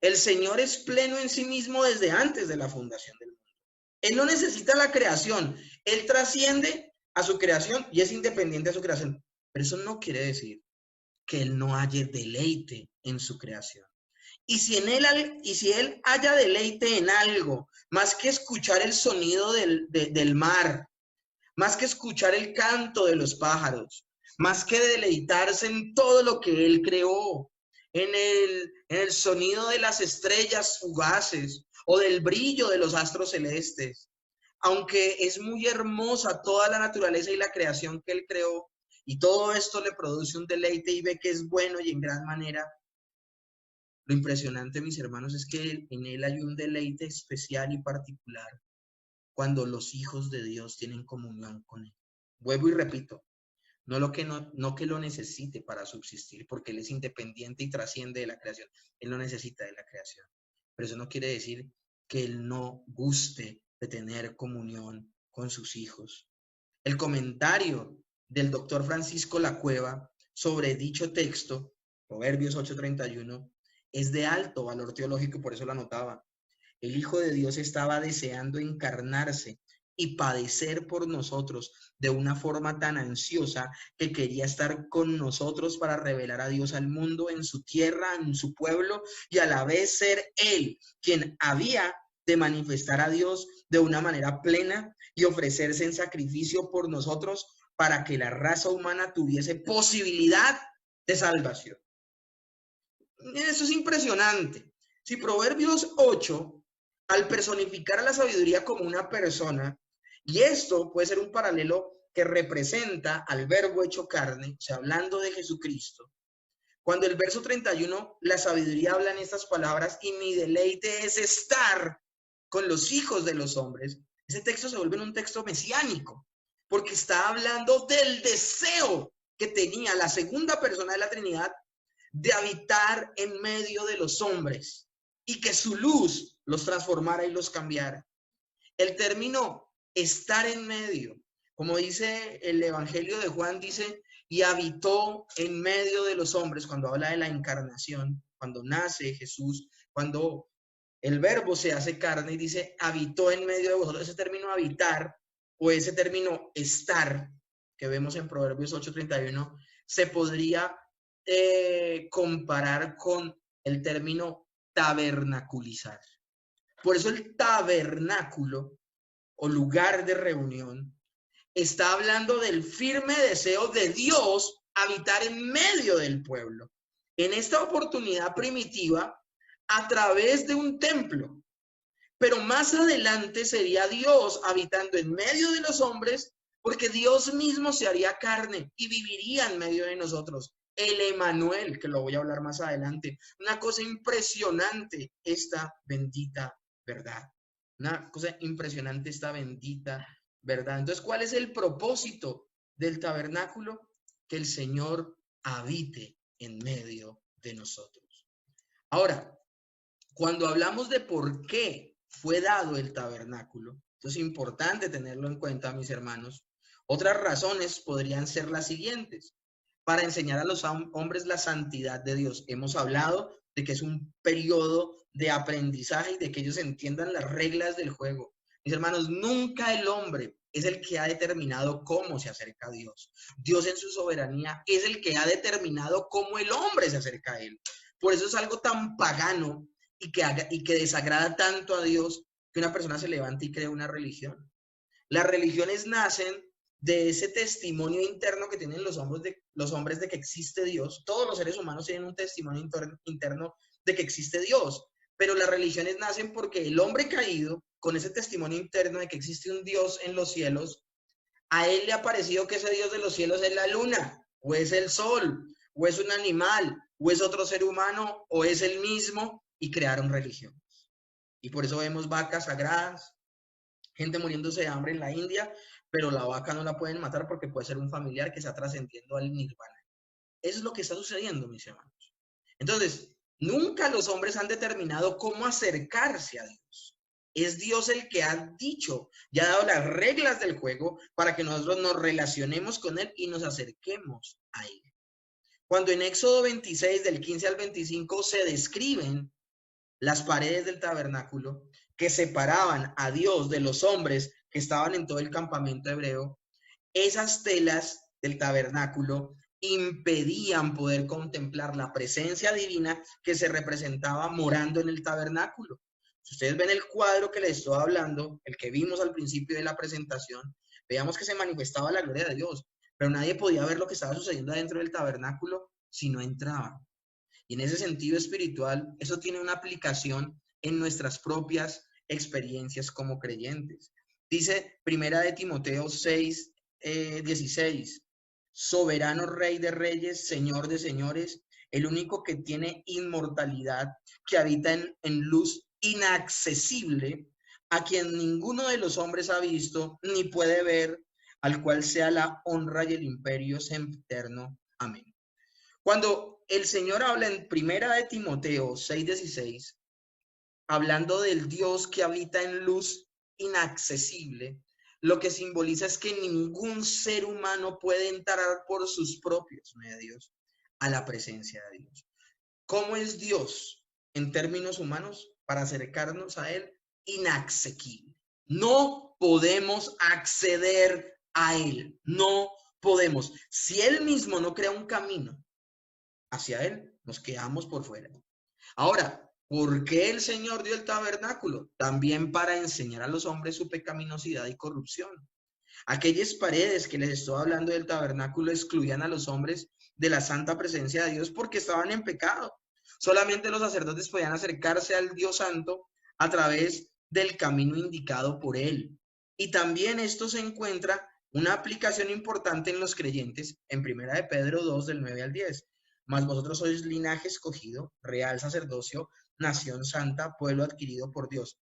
El Señor es pleno en sí mismo desde antes de la fundación del mundo. Él no necesita la creación, Él trasciende a su creación y es independiente de su creación. Pero eso no quiere decir que Él no haya deleite en su creación. Y si él haya deleite en algo, más que escuchar el sonido del mar, más que escuchar el canto de los pájaros, más que deleitarse en todo lo que él creó, en el sonido de las estrellas fugaces o del brillo de los astros celestes, aunque es muy hermosa toda la naturaleza y la creación que él creó, y todo esto le produce un deleite y ve que es bueno y en gran manera. Lo impresionante, mis hermanos, es que en él hay un deleite especial y particular cuando los hijos de Dios tienen comunión con él. Vuelvo y repito, no que lo necesite para subsistir, porque él es independiente y trasciende de la creación. Él no necesita de la creación. Pero eso no quiere decir que él no guste de tener comunión con sus hijos. El comentario del doctor Francisco Lacueva sobre dicho texto, Proverbios 8:31, es de alto valor teológico, por eso lo anotaba. El Hijo de Dios estaba deseando encarnarse y padecer por nosotros de una forma tan ansiosa que quería estar con nosotros para revelar a Dios al mundo en su tierra, en su pueblo, y a la vez ser Él quien había de manifestar a Dios de una manera plena y ofrecerse en sacrificio por nosotros para que la raza humana tuviese posibilidad de salvación. Eso es impresionante. Si Proverbios 8, al personificar a la sabiduría como una persona, y esto puede ser un paralelo que representa al verbo hecho carne, o sea, hablando de Jesucristo, cuando el verso 31, la sabiduría habla en estas palabras, y mi deleite es estar con los hijos de los hombres, ese texto se vuelve un texto mesiánico, porque está hablando del deseo que tenía la segunda persona de la Trinidad de habitar en medio de los hombres y que su luz los transformara y los cambiara. El término estar en medio, como dice el Evangelio de Juan, dice, y habitó en medio de los hombres, cuando habla de la encarnación, cuando nace Jesús, cuando el verbo se hace carne y dice, habitó en medio de vosotros. Ese término habitar o ese término estar, que vemos en Proverbios 8:31, se podría comparar con el término tabernaculizar. Por eso el tabernáculo o lugar de reunión está hablando del firme deseo de Dios habitar en medio del pueblo. En esta oportunidad primitiva, a través de un templo, pero más adelante sería Dios habitando en medio de los hombres, porque Dios mismo se haría carne y viviría en medio de nosotros. El Emanuel, que lo voy a hablar más adelante. Una cosa impresionante esta bendita verdad. Una cosa impresionante esta bendita verdad. Entonces, ¿cuál es el propósito del tabernáculo? Que el Señor habite en medio de nosotros. Ahora, cuando hablamos de por qué fue dado el tabernáculo, esto es importante tenerlo en cuenta, mis hermanos. Otras razones podrían ser las siguientes. Para enseñar a los hombres la santidad de Dios. Hemos hablado de que es un periodo de aprendizaje y de que ellos entiendan las reglas del juego. Mis hermanos, nunca el hombre es el que ha determinado cómo se acerca a Dios. Dios en su soberanía es el que ha determinado cómo el hombre se acerca a él. Por eso es algo tan pagano y que desagrada tanto a Dios que una persona se levante y cree una religión. Las religiones nacen de ese testimonio interno que tienen los hombres de que existe Dios. Todos los seres humanos tienen un testimonio interno de que existe Dios, pero las religiones nacen porque el hombre caído, con ese testimonio interno de que existe un Dios en los cielos, a él le ha parecido que ese Dios de los cielos es la luna, o es el sol, o es un animal, o es otro ser humano, o es el mismo, y crearon religiones. Y por eso vemos vacas sagradas, gente muriéndose de hambre en la India, pero la vaca no la pueden matar porque puede ser un familiar que está trascendiendo al nirvana. Eso es lo que está sucediendo, mis hermanos. Entonces, nunca los hombres han determinado cómo acercarse a Dios. Es Dios el que ha dicho, ya ha dado las reglas del juego para que nosotros nos relacionemos con Él y nos acerquemos a Él. Cuando en Éxodo 26, del 15 al 25, se describen las paredes del tabernáculo que separaban a Dios de los hombres que estaban en todo el campamento hebreo, esas telas del tabernáculo impedían poder contemplar la presencia divina que se representaba morando en el tabernáculo. Si ustedes ven el cuadro que les estoy hablando, el que vimos al principio de la presentación, veamos que se manifestaba la gloria de Dios, pero nadie podía ver lo que estaba sucediendo dentro del tabernáculo si no entraba. Y en ese sentido espiritual, eso tiene una aplicación en nuestras propias experiencias como creyentes. Dice Primera de Timoteo 6, 16, soberano Rey de reyes, Señor de señores, el único que tiene inmortalidad, que habita en luz inaccesible, a quien ninguno de los hombres ha visto ni puede ver, al cual sea la honra y el imperio sempiterno. Amén. Cuando el Señor habla en Primera de Timoteo 6:16, hablando del Dios que habita en luz inaccesible, lo que simboliza es que ningún ser humano puede entrar por sus propios medios a la presencia de Dios. ¿Cómo es Dios en términos humanos? Para acercarnos a Él, inaccesible. No podemos acceder a Él, no podemos. Si Él mismo no crea un camino hacia Él, nos quedamos por fuera. Ahora, ¿por qué el Señor dio el tabernáculo? También para enseñar a los hombres su pecaminosidad y corrupción. Aquellas paredes que les estoy hablando del tabernáculo excluían a los hombres de la santa presencia de Dios porque estaban en pecado. Solamente los sacerdotes podían acercarse al Dios Santo a través del camino indicado por Él. Y también esto se encuentra una aplicación importante en los creyentes en Primera de Pedro 2, del 9 al 10. Mas vosotros sois linaje escogido, real sacerdocio, nación santa, pueblo adquirido por Dios.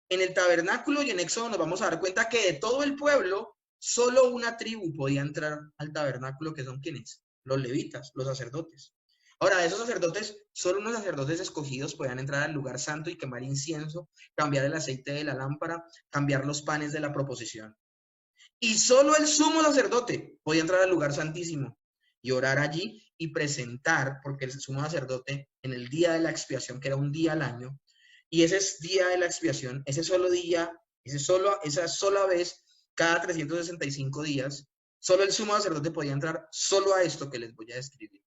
En el tabernáculo y en Éxodo nos vamos a dar cuenta que de todo el pueblo, solo una tribu podía entrar al tabernáculo, que son ¿quiénes? Los levitas, los sacerdotes. Ahora, de esos sacerdotes, solo unos sacerdotes escogidos podían entrar al lugar santo y quemar incienso, cambiar el aceite de la lámpara, cambiar los panes de la proposición. Y solo el sumo sacerdote podía entrar al lugar santísimo y orar allí y presentar, porque el sumo sacerdote en el día de la expiación, que era un día al año, Y ese es día de la expiación, ese solo día, esa sola vez, cada 365 días, solo el sumo sacerdote podía entrar solo a esto que les voy a describir.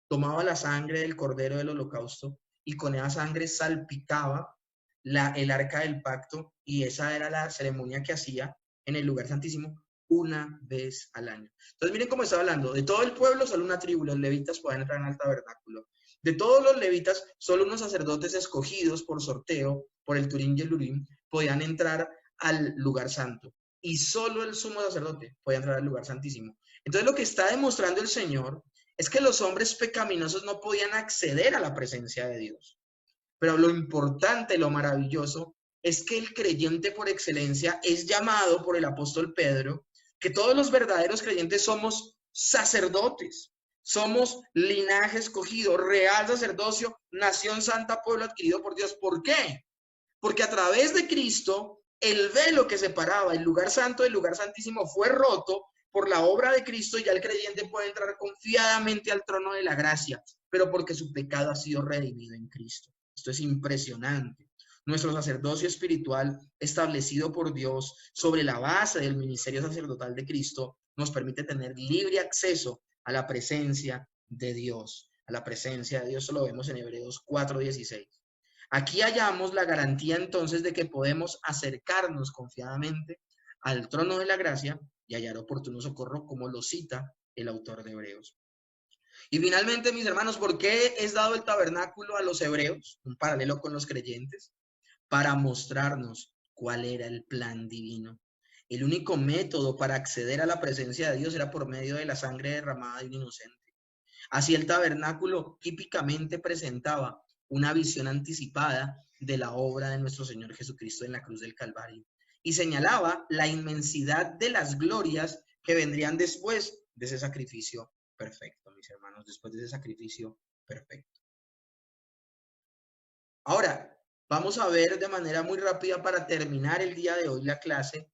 Tomaba la sangre del cordero del holocausto y con esa sangre salpicaba el arca del pacto, y esa era la ceremonia que hacía en el lugar santísimo una vez al año. Entonces miren cómo estaba hablando, de todo el pueblo solo una tribu, los levitas podían entrar en el tabernáculo. De todos los levitas, solo unos sacerdotes escogidos por sorteo, por el Turín y el Urim, podían entrar al lugar santo. Y solo el sumo sacerdote podía entrar al lugar santísimo. Entonces lo que está demostrando el Señor es que los hombres pecaminosos no podían acceder a la presencia de Dios. Pero lo importante, lo maravilloso, es que el creyente por excelencia es llamado por el apóstol Pedro, que todos los verdaderos creyentes somos sacerdotes, somos linaje escogido, real sacerdocio, nación santa, pueblo adquirido por Dios. ¿Por qué? Porque a través de Cristo, el velo que separaba el lugar santo del lugar santísimo fue roto por la obra de Cristo, y ya el creyente puede entrar confiadamente al trono de la gracia, pero porque su pecado ha sido redimido en Cristo. Esto es impresionante. Nuestro sacerdocio espiritual, establecido por Dios sobre la base del ministerio sacerdotal de Cristo, nos permite tener libre acceso a la presencia de Dios. A la presencia de Dios, eso lo vemos en Hebreos 4:16. Aquí hallamos la garantía entonces de que podemos acercarnos confiadamente al trono de la gracia y hallar oportuno socorro, como lo cita el autor de Hebreos. Y finalmente, mis hermanos, ¿por qué es dado el tabernáculo a los hebreos? Un paralelo con los creyentes, para mostrarnos cuál era el plan divino. El único método para acceder a la presencia de Dios era por medio de la sangre derramada de un inocente. Así el tabernáculo típicamente presentaba una visión anticipada de la obra de nuestro Señor Jesucristo en la cruz del Calvario, y señalaba la inmensidad de las glorias que vendrían después de ese sacrificio perfecto, mis hermanos, después de ese sacrificio perfecto. Ahora, vamos a ver de manera muy rápida, para terminar el día de hoy la clase,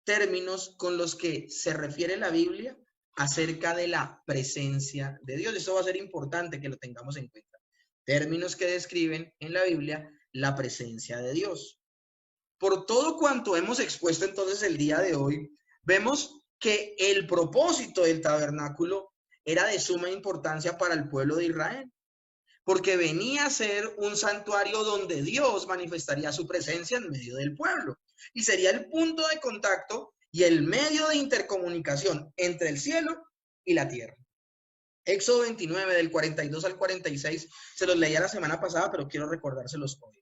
términos con los que se refiere la Biblia acerca de la presencia de Dios. Eso va a ser importante que lo tengamos en cuenta. Términos que describen en la Biblia la presencia de Dios. Por todo cuanto hemos expuesto entonces el día de hoy, vemos que el propósito del tabernáculo era de suma importancia para el pueblo de Israel, porque venía a ser un santuario donde Dios manifestaría su presencia en medio del pueblo, y sería el punto de contacto y el medio de intercomunicación entre el cielo y la tierra. Éxodo 29, del 42 al 46, se los leía la semana pasada, pero quiero recordárselos hoy.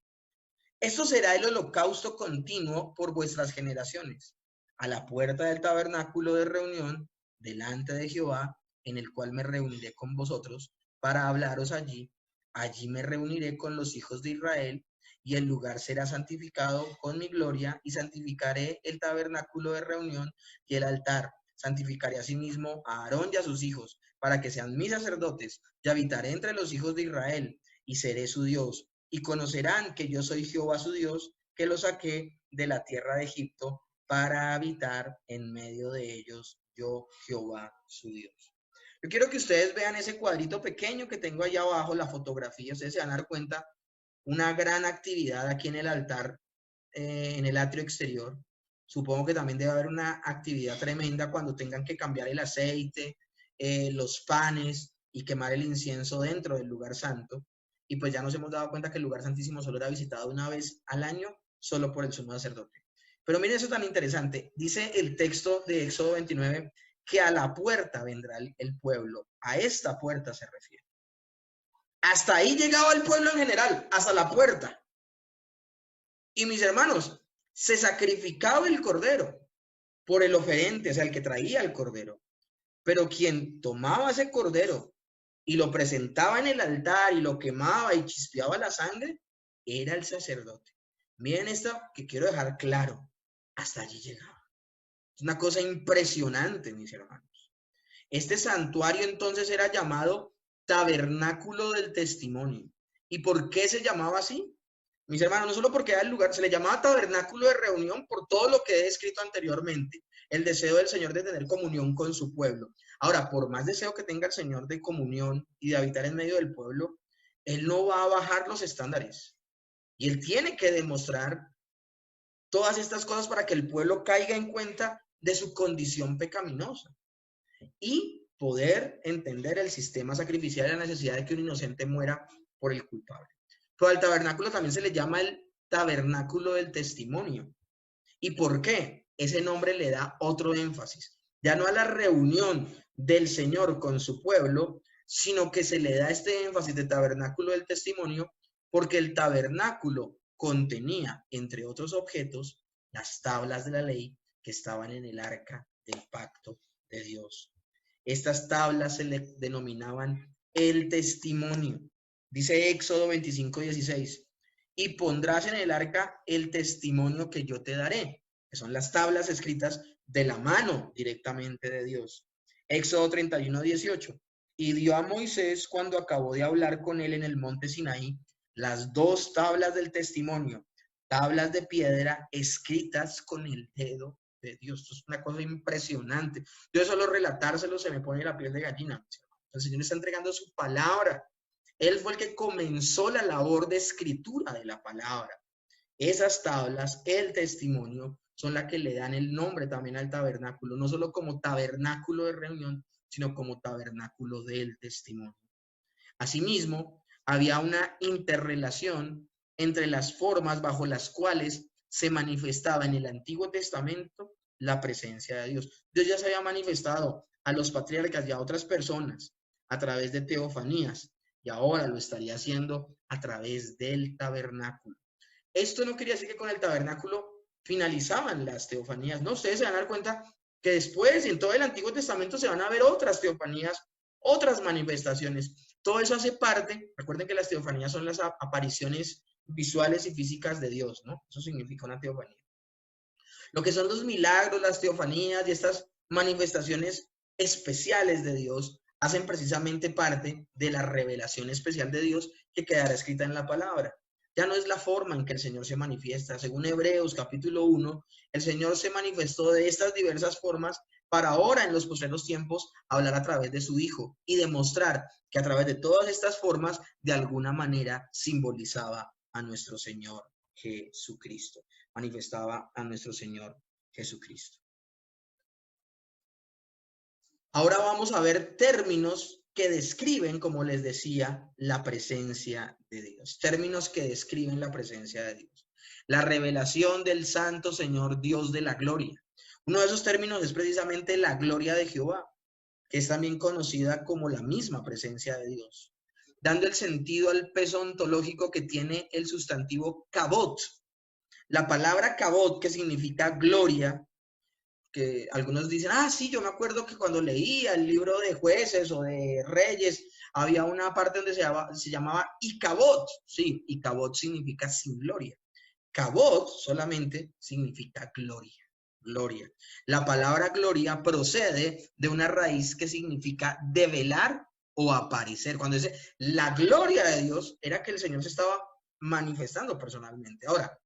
Esto será el holocausto continuo por vuestras generaciones, a la puerta del tabernáculo de reunión, delante de Jehová, en el cual me reuniré con vosotros para hablaros allí. Allí me reuniré con los hijos de Israel, y el lugar será santificado con mi gloria, y santificaré el tabernáculo de reunión y el altar. Santificaré asimismo a Aarón y a sus hijos, para que sean mis sacerdotes, y habitaré entre los hijos de Israel, y seré su Dios. Y conocerán que yo soy Jehová su Dios, que los saqué de la tierra de Egipto para habitar en medio de ellos, yo Jehová su Dios. Yo quiero que ustedes vean ese cuadrito pequeño que tengo allá abajo, la fotografía. Ustedes se van a dar cuenta, una gran actividad aquí en el altar, en el atrio exterior. Supongo que también debe haber una actividad tremenda cuando tengan que cambiar el aceite, los panes y quemar el incienso dentro del lugar santo. Y pues ya nos hemos dado cuenta que el lugar santísimo solo era visitado una vez al año, solo por el sumo sacerdote. Pero miren eso tan interesante. Dice el texto de Éxodo 29 que a la puerta vendrá el pueblo. A esta puerta se refiere. Hasta ahí llegaba el pueblo en general, hasta la puerta. Y mis hermanos, se sacrificaba el cordero por el oferente, o sea, el que traía el cordero. Pero quien tomaba ese cordero y lo presentaba en el altar y lo quemaba y chispeaba la sangre, era el sacerdote. Miren esto que quiero dejar claro. Hasta allí llegaba. Es una cosa impresionante, mis hermanos. Este santuario entonces era llamado Tabernáculo del Testimonio. ¿Y por qué se llamaba así? Mis hermanos, no solo porque era el lugar, se le llamaba tabernáculo de reunión por todo lo que he escrito anteriormente, el deseo del Señor de tener comunión con su pueblo. Ahora, por más deseo que tenga el Señor de comunión y de habitar en medio del pueblo, Él no va a bajar los estándares. Y él tiene que demostrar todas estas cosas para que el pueblo caiga en cuenta de su condición pecaminosa y poder entender el sistema sacrificial y la necesidad de que un inocente muera por el culpable. Pero al tabernáculo también se le llama el tabernáculo del testimonio. ¿Y por qué? Ese nombre le da otro énfasis. Ya no a la reunión del Señor con su pueblo, sino que se le da este énfasis de tabernáculo del testimonio porque el tabernáculo contenía, entre otros objetos, las tablas de la ley que estaban en el arca del pacto de Dios. Estas tablas se le denominaban el testimonio. Dice Éxodo 25:16, y pondrás en el arca el testimonio que yo te daré, que son las tablas escritas de la mano directamente de Dios. Éxodo 31:18, y dio a Moisés, cuando acabó de hablar con él en el monte Sinaí, las 2 tablas del testimonio, tablas de piedra escritas con el dedo de Dios. Esto es una cosa impresionante. Yo solo relatárselo se me pone la piel de gallina. El Señor está entregando su palabra. Él fue el que comenzó la labor de escritura de la palabra. Esas tablas, el testimonio, son las que le dan el nombre también al tabernáculo, no solo como tabernáculo de reunión, sino como tabernáculo del testimonio. Asimismo, había una interrelación entre las formas bajo las cuales se manifestaba en el Antiguo Testamento la presencia de Dios. Dios ya se había manifestado a los patriarcas y a otras personas a través de teofanías, y ahora lo estaría haciendo a través del tabernáculo. Esto no quería decir que con el tabernáculo finalizaban las teofanías. No, ustedes se van a dar cuenta que después en todo el Antiguo Testamento se van a ver otras teofanías, otras manifestaciones. Todo eso hace parte, recuerden que las teofanías son las apariciones visuales y físicas de Dios, ¿no? Eso significa una teofanía. Lo que son los milagros, las teofanías y estas manifestaciones especiales de Dios hacen precisamente parte de la revelación especial de Dios que quedará escrita en la palabra. Ya no es la forma en que el Señor se manifiesta. Según Hebreos capítulo 1, el Señor se manifestó de estas diversas formas para ahora en los postreros tiempos hablar a través de su Hijo y demostrar que a través de todas estas formas de alguna manera simbolizaba a nuestro Señor Jesucristo, manifestaba a nuestro Señor Jesucristo. Ahora vamos a ver términos que describen, como les decía, la presencia de Dios. Términos que describen la presencia de Dios. La revelación del Santo Señor Dios de la gloria. Uno de esos términos es precisamente la gloria de Jehová, que es también conocida como la misma presencia de Dios, dando el sentido al peso ontológico que tiene el sustantivo kabod. La palabra kabod, que significa gloria, que algunos dicen, sí, yo me acuerdo que cuando leía el libro de Jueces o de Reyes, había una parte donde se llamaba Icabod. Sí, Icabod significa sin gloria. Kabod solamente significa gloria. Gloria. La palabra gloria procede de una raíz que significa develar o aparecer. Cuando dice la gloria de Dios, era que el Señor se estaba manifestando personalmente. Ahora,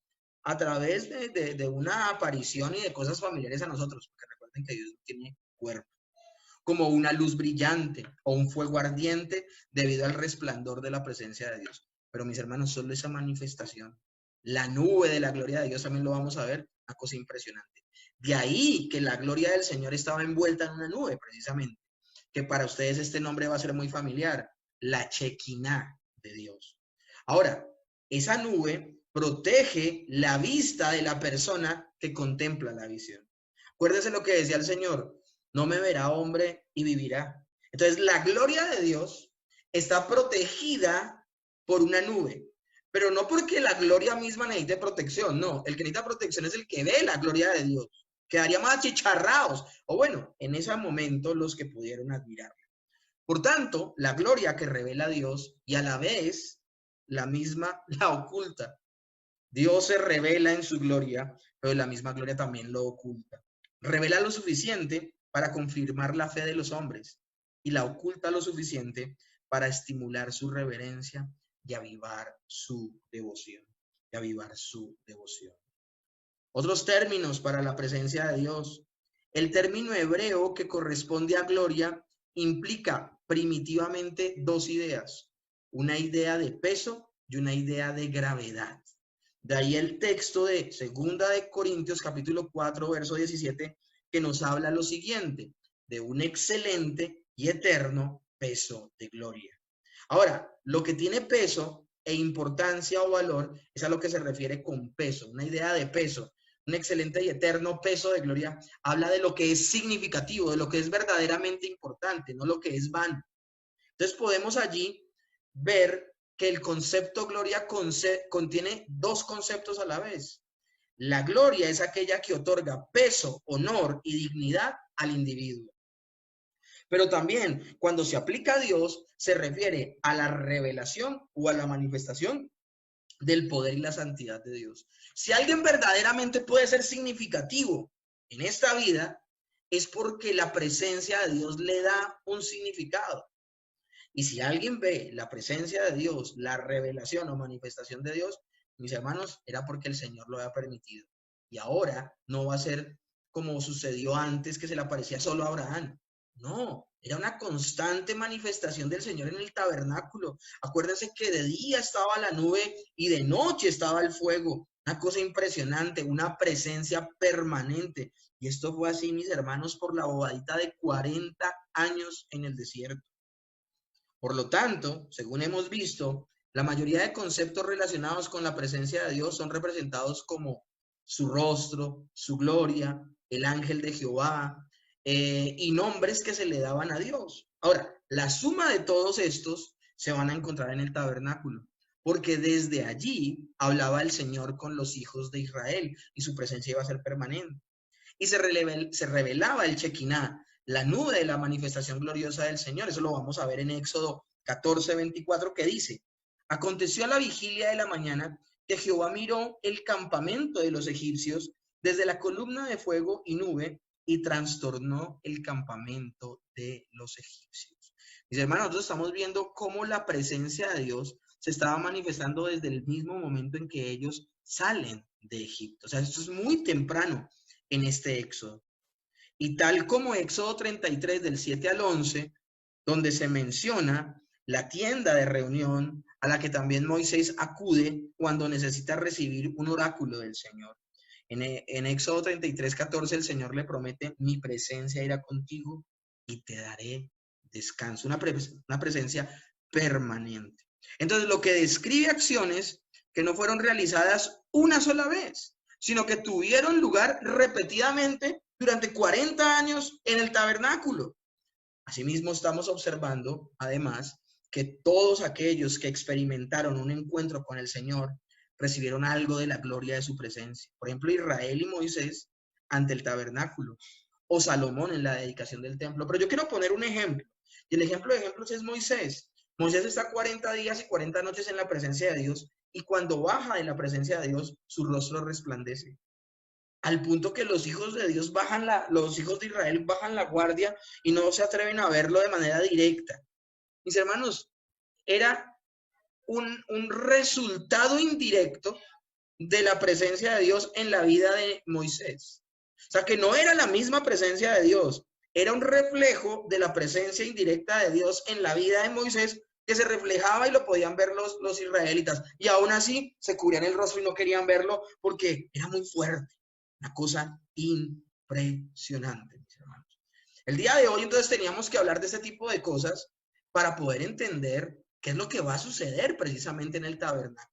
a través de una aparición y de cosas familiares a nosotros, porque recuerden que Dios no tiene cuerpo, como una luz brillante o un fuego ardiente debido al resplandor de la presencia de Dios. Pero mis hermanos, solo esa manifestación, la nube de la gloria de Dios, también lo vamos a ver, una cosa impresionante. De ahí que la gloria del Señor estaba envuelta en una nube, precisamente, que para ustedes este nombre va a ser muy familiar, la Chequiná de Dios. Ahora, esa nube protege la vista de la persona que contempla la visión. Acuérdense lo que decía el Señor, no me verá hombre y vivirá. Entonces, la gloria de Dios está protegida por una nube, pero no porque la gloria misma necesite protección, no, el que necesita protección es el que ve la gloria de Dios. Quedaríamos achicharrados, o bueno, en ese momento los que pudieron admirarla. Por tanto, la gloria que revela a Dios y a la vez la misma la oculta. Dios se revela en su gloria, pero la misma gloria también lo oculta. Revela lo suficiente para confirmar la fe de los hombres y la oculta lo suficiente para estimular su reverencia y avivar su devoción. Otros términos para la presencia de Dios. El término hebreo que corresponde a gloria implica primitivamente 2 ideas, una idea de peso y una idea de gravedad. De ahí el texto de 2 Corintios capítulo 4, verso 17, que nos habla lo siguiente, de un excelente y eterno peso de gloria. Ahora, lo que tiene peso e importancia o valor es a lo que se refiere con peso, una idea de peso. Un excelente y eterno peso de gloria habla de lo que es significativo, de lo que es verdaderamente importante, no lo que es vano. Entonces podemos allí ver que el concepto gloria contiene dos conceptos a la vez. La gloria es aquella que otorga peso, honor y dignidad al individuo. Pero también cuando se aplica a Dios, se refiere a la revelación o a la manifestación del poder y la santidad de Dios. Si alguien verdaderamente puede ser significativo en esta vida, es porque la presencia de Dios le da un significado. Y si alguien ve la presencia de Dios, la revelación o manifestación de Dios, mis hermanos, era porque el Señor lo había permitido. Y ahora no va a ser como sucedió antes, que se le aparecía solo a Abraham. No, era una constante manifestación del Señor en el tabernáculo. Acuérdense que de día estaba la nube y de noche estaba el fuego. Una cosa impresionante, una presencia permanente. Y esto fue así, mis hermanos, por la bobadita de 40 años en el desierto. Por lo tanto, según hemos visto, la mayoría de conceptos relacionados con la presencia de Dios son representados como su rostro, su gloria, el ángel de Jehová, y nombres que se le daban a Dios. Ahora, la suma de todos estos se van a encontrar en el tabernáculo, porque desde allí hablaba el Señor con los hijos de Israel y su presencia iba a ser permanente. Y se revelaba el Shekinah, la nube de la manifestación gloriosa del Señor. Eso lo vamos a ver en Éxodo 14, 24, que dice: aconteció a la vigilia de la mañana que Jehová miró el campamento de los egipcios desde la columna de fuego y nube y trastornó el campamento de los egipcios. Mis hermanos, nosotros estamos viendo cómo la presencia de Dios se estaba manifestando desde el mismo momento en que ellos salen de Egipto. O sea, esto es muy temprano en este Éxodo. Y tal como Éxodo 33 del 7 al 11, donde se menciona la tienda de reunión a la que también Moisés acude cuando necesita recibir un oráculo del Señor. En Éxodo 33, 14 el Señor le promete: mi presencia irá contigo y te daré descanso, una presencia permanente. Entonces, lo que describe acciones que no fueron realizadas una sola vez, sino que tuvieron lugar repetidamente durante 40 años en el tabernáculo. Asimismo, estamos observando, además, que todos aquellos que experimentaron un encuentro con el Señor recibieron algo de la gloria de su presencia. Por ejemplo, Israel y Moisés ante el tabernáculo, o Salomón en la dedicación del templo. Pero yo quiero poner un ejemplo, y el ejemplo de ejemplos es Moisés. Moisés está 40 días y 40 noches en la presencia de Dios, y cuando baja de la presencia de Dios, su rostro resplandece. Al punto que los hijos de Dios los hijos de Israel bajan la guardia y no se atreven a verlo de manera directa. Mis hermanos, era un resultado indirecto de la presencia de Dios en la vida de Moisés. O sea, que no era la misma presencia de Dios, era un reflejo de la presencia indirecta de Dios en la vida de Moisés, que se reflejaba y lo podían ver los israelitas. Y aún así se cubrían el rostro y no querían verlo porque era muy fuerte. Una cosa impresionante, mis hermanos. El día de hoy, entonces, teníamos que hablar de este tipo de cosas para poder entender qué es lo que va a suceder precisamente en el tabernáculo.